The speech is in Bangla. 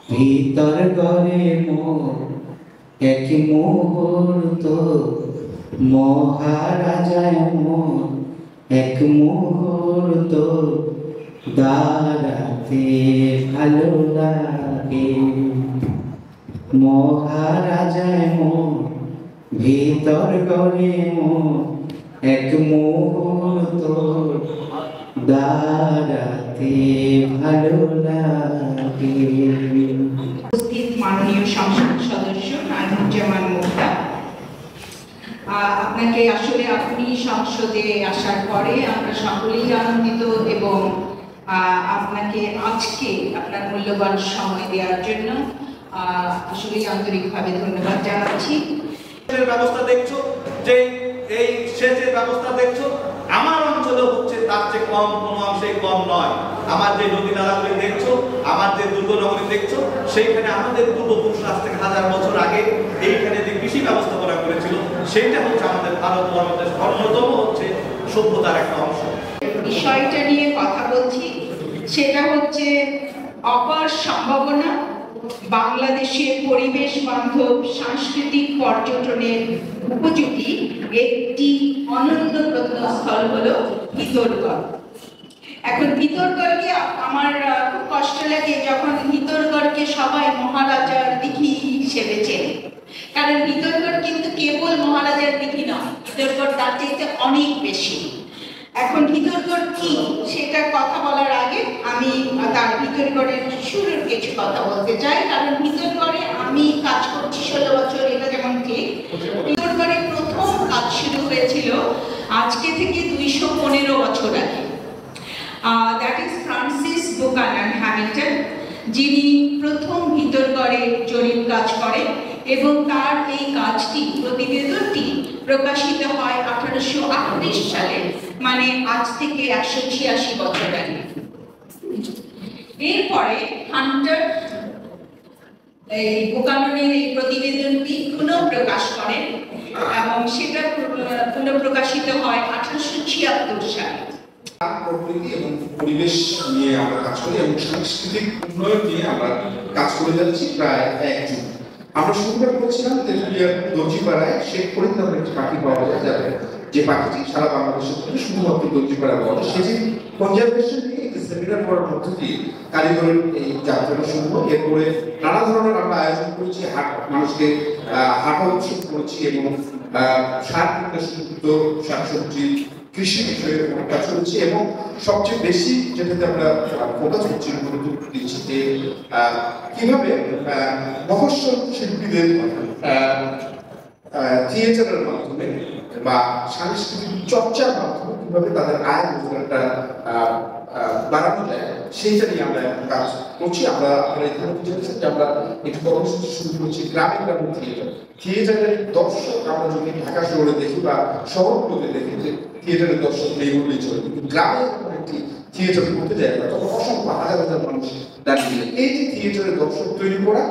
ভিতর ঘরে মোর এক মুহূর্ত, মহারাজায় মোর এক মুহূর্ত, দাঁড়াতে ভালো লাগে। মহারাজায় মোর ভিতর ঘরে মোর এক মুহূর্ত, দাঁড়াতে ভালো লাগে। উপস্থিত মাননীয় সংসদ সদস্য নাইমুজ্জামান মুক্তা, আপনাকে আসলে আপনি সংসদে আসার পরে আমরা সকলেই আনন্দিত এবং আপনাকে আজকে আপনার মূল্যবান সময় দেওয়ার জন্য আসলেই আন্তরিকভাবে ধন্যবাদ জানাচ্ছি। ব্যবস্থা দেখছো, যে এই সেচের ব্যবস্থা দেখছো, আমার অঞ্চলে হচ্ছে তার চেয়ে কম, কোনো অংশে কম নয়। আমার যে নদী নালাগুলি দেখছো, আমার যে দুর্গনগরী দেখছো, সেইখানে আমাদের পূর্বপুরুষ আজ থেকে 1000 বছর আগে এইখানে যে কৃষি ব্যবস্থাপনা করেছিল, সেইটা হচ্ছে আমাদের ভারত বর্ষের অন্যতম হচ্ছে সভ্যতার একটা অংশ। বিষয়টা নিয়ে কথা বলছি, সেটা হচ্ছে অপার সম্ভাবনা বাংলাদেশের পরিবেশ বান্ধব সাংস্কৃতিক পর্যটনের উপযোগী একটি অনন্য প্রত্নস্থল হলো ভিতরগড়। এখন ভিতরগড়কে আমার খুব কষ্ট লাগে যখন ভিতরগড়কে সবাই মহারাজার দিঘি হিসেবে চেনে, কারণ ভিতরগড় কিন্তু কেবল মহারাজার দিঘি নয়, ভিতরগড় তার চাইতে অনেক বেশি। এখন ভিতরগড় কি সেটা কথা বলার আগে আমি তার ভিতরগড়ের শুরুর কিছু কথা বলতে চাই, কারণ ভিতরগড়ে আমি কাজ করছি 16 বছর, এটা যেমন ঠিক। ভিতরগড়ে প্রথম কাজ শুরু হয়েছিল আজকে থেকে 215 বছর আগে। That is Francis Buchanan Hamilton, যিনি প্রথম ভিতরগড়ে জরিপ কাজ করেন এবং তার এই কাজটি, প্রতিবেদনটি প্রকাশিত হয় 1838 সালে, মানে আজ থেকে 186 বছর আগে। এরপরে হান্টার এই বুকাননের এই প্রতিবেদনটি পুনঃপ্রকাশ করেন এবং সেটা পুনঃপ্রকাশিত হয় 1876 সালে। প্রকৃতি এবং পরিবেশ নিয়ে আমরা কাজ করি এবং সাংস্কৃতিক উন্নয়ন নিয়ে আমরা কাজ করে যাচ্ছি প্রায় 1 যুগ। আমরা শুরুটা করেছিলাম তেঁতুলিয়ার দর্জিপাড়ায় শেখ ফরিদ নামের একটি পাখি পাওয়া যাবে, যে পাখিটি সারা বাংলাদেশের মধ্যে শুধুমাত্র দর্জিপাড়া বলে। সেটি কনজারভেশন নিয়ে একটি সেমিনার করার মধ্য দিয়ে কারিগরের এই যাত্রাটা শুরু হয়। এরপরে নানা ধরনের আমরা আয়োজন করেছি, মানুষকে হাঁটা উৎসব করেছি এবং সার কীটনাশকযুক্ত শাকসবজি কৃষি বিষয়ে কাজ করেছি এবং সবচেয়ে বেশি যেটাতে আমরা ফোকাস করছি, গুরুত্ব দিচ্ছি যে কিভাবে মফস্বল শিল্পীদের থিয়েটারের মাধ্যমে বা সাংস্কৃতিক চর্চার মাধ্যমে কিভাবে তাদের আয় রোজগারটা বাড়ানো যায়, সেইটা নিয়ে আমরা এখন কাজ করছি। আমরা এখানে আমরা একটু কর্মসূচি শুরু করেছি গ্রামে গ্রামে থিয়েটারের দর্শক। আমরা যদি ঢাকা শহরে দেখি বা শহরগুলোতে দেখি যে থিয়েটারের দর্শক নেই বললেই চলে, কিন্তু গ্রামে একটি থিয়েটার করতে যায় তখন অসংখ্য হাজার হাজার মানুষ দাঁড়িয়ে। এই যে থিয়েটারের দর্শক তৈরি করা,